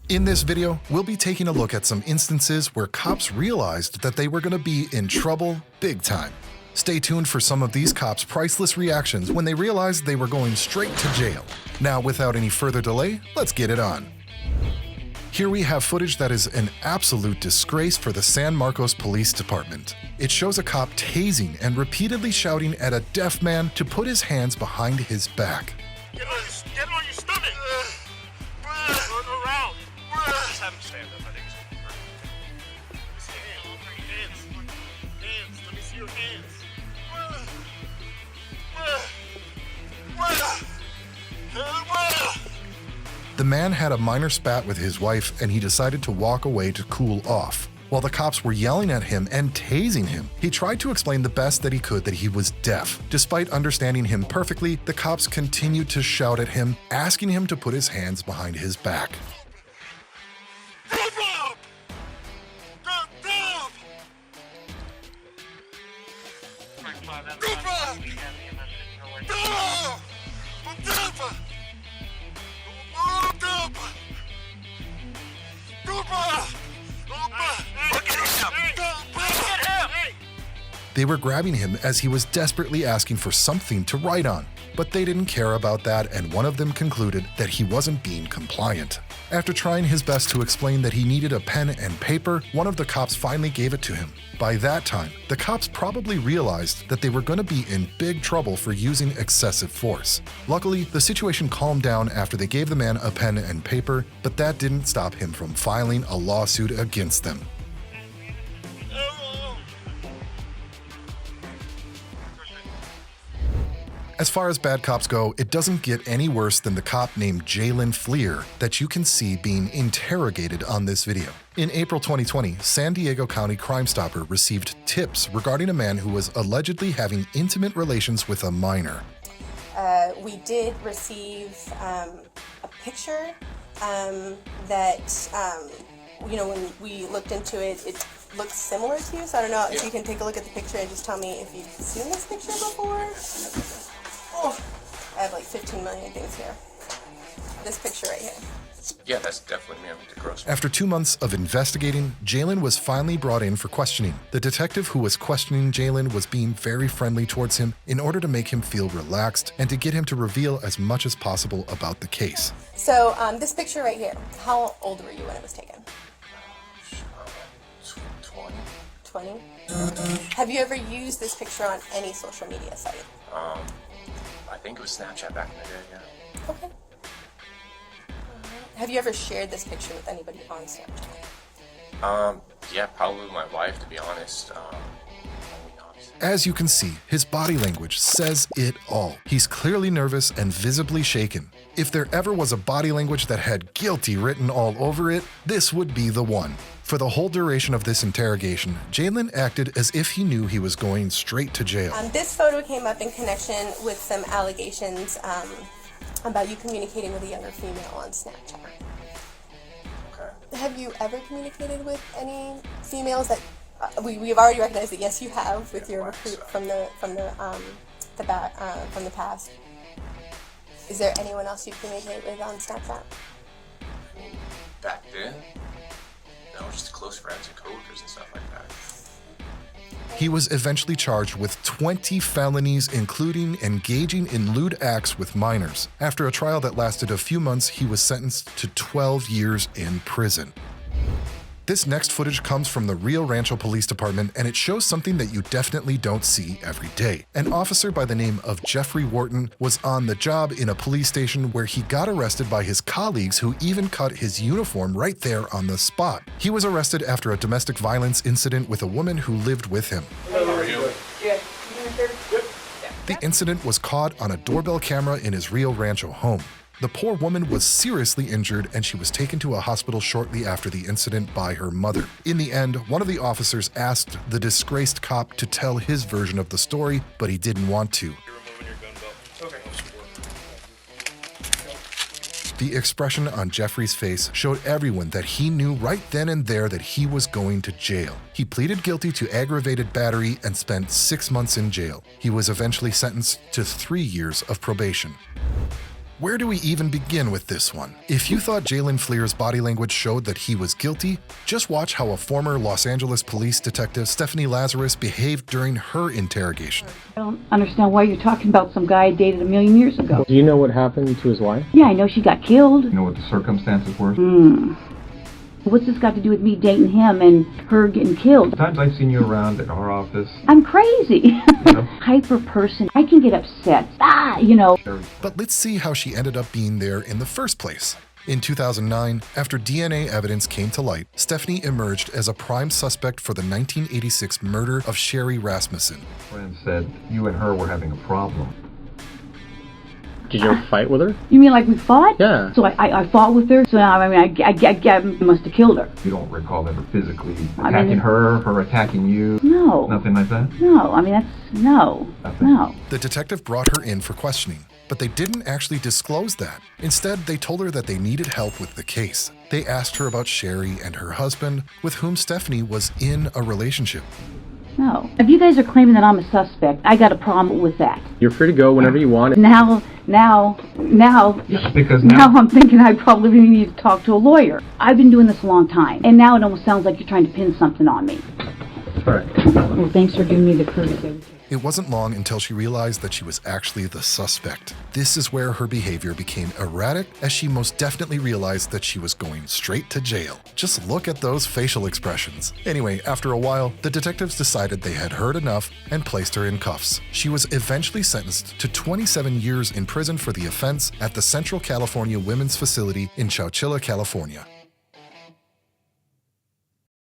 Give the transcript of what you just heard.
In this video, we'll be taking a look at some instances where cops realized that they were going to be in trouble big time. Stay tuned for some of these cops' priceless reactions when they realized they were going straight to jail. Now, without any further delay, let's get it on. Here we have footage that is an absolute disgrace for the San Marcos Police Department. It shows a cop tasing and repeatedly shouting at a deaf man to put his hands behind his back. Get on your stomach! Turn around! Just have him stand up, I think it's perfect. Hands, let me see your hands. The man had a minor spat with his wife and he decided to walk away to cool off. While the cops were yelling at him and tasing him, he tried to explain the best that he could that he was deaf. Despite understanding him perfectly, the cops continued to shout at him, asking him to put his hands behind his back. They were grabbing him as he was desperately asking for something to write on, but they didn't care about that, and one of them concluded that he wasn't being compliant. After trying his best to explain that he needed a pen and paper, one of the cops finally gave it to him. By that time, the cops probably realized that they were going to be in big trouble for using excessive force. Luckily, the situation calmed down after they gave the man a pen and paper, but that didn't stop him from filing a lawsuit against them. As far as bad cops go, it doesn't get any worse than the cop named Jalen Fleer that you can see being interrogated on this video. In April 2020, San Diego County Crime Stopper received tips regarding a man who was allegedly having intimate relations with a minor. We did receive a picture that, when we looked into it, it looked similar to you. So I don't know if you can take a look at the picture and just tell me if you've seen this picture before. Oh, I have like 15 million things here. This picture right here. Yeah, that's definitely me. I'm the gross. After 2 months of investigating, Jalen was finally brought in for questioning. The detective who was questioning Jalen was being very friendly towards him in order to make him feel relaxed and to get him to reveal as much as possible about the case. So this picture right here, how old were you when it was taken? 20. 20? Have you ever used this picture on any social media site? I think it was Snapchat back in the day, yeah. Okay. Have you ever shared this picture with anybody on Snapchat? Yeah, probably my wife, to be honest. As you can see, his body language says it all. He's clearly nervous and visibly shaken. If there ever was a body language that had guilty written all over it, this would be the one. For the whole duration of this interrogation, Jalen acted as if he knew he was going straight to jail. This photo came up in connection with some allegations about you communicating with a younger female on Snapchat. Okay. Have you ever communicated with any females that we've already recognized that yes you have with your recruit from the past? Is there anyone else you communicate with on Snapchat? Back then? No, just close friends and coworkers and stuff like that. He was eventually charged with 20 felonies, including engaging in lewd acts with minors. After a trial that lasted a few months, he was sentenced to 12 years in prison. This next footage comes from the Rio Rancho Police Department, and it shows something that you definitely don't see every day. An officer by the name of Jeffrey Wharton was on the job in a police station where he got arrested by his colleagues who even cut his uniform right there on the spot. He was arrested after a domestic violence incident with a woman who lived with him. How are you? The incident was caught on a doorbell camera in his Rio Rancho home. The poor woman was seriously injured and she was taken to a hospital shortly after the incident by her mother. In the end, one of the officers asked the disgraced cop to tell his version of the story, but he didn't want to. You're removing your gun belt. Okay. The expression on Jeffrey's face showed everyone that he knew right then and there that he was going to jail. He pleaded guilty to aggravated battery and spent 6 months in jail. He was eventually sentenced to 3 years of probation. Where do we even begin with this one? If you thought Jalen Fleer's body language showed that he was guilty, just watch how a former Los Angeles police detective, Stephanie Lazarus, behaved during her interrogation. I don't understand why you're talking about some guy I dated a million years ago. Do you know what happened to his wife? Yeah, I know she got killed. You know what the circumstances were? What's this got to do with me dating him and her getting killed? Times I've seen you around at our office. I'm crazy. Hyper person. I can get upset. But let's see how she ended up being there in the first place. In 2009, after DNA evidence came to light, Stephanie emerged as a prime suspect for the 1986 murder of Sherry Rasmussen. Friend said you and her were having a problem. Did you ever fight with her? You mean like we fought? Yeah. So I fought with her, so I must have killed her. You don't recall ever physically attacking her attacking you? No. Nothing like that? No, I mean, no. The detective brought her in for questioning, but they didn't actually disclose that. Instead, they told her that they needed help with the case. They asked her about Sherry and her husband, with whom Stephanie was in a relationship. No. If you guys are claiming that I'm a suspect, I got a problem with that. You're free to go whenever you want. Now Because now I'm thinking I probably need to talk to a lawyer. I've been doing this a long time, and now it almost sounds like you're trying to pin something on me. All right. Well, thanks for giving me the courtesy. It wasn't long until she realized that she was actually the suspect. This is where her behavior became erratic, as she most definitely realized that she was going straight to jail. Just look at those facial expressions. Anyway, after a while, the detectives decided they had heard enough and placed her in cuffs. She was eventually sentenced to 27 years in prison for the offense at the Central California Women's Facility in Chowchilla, California.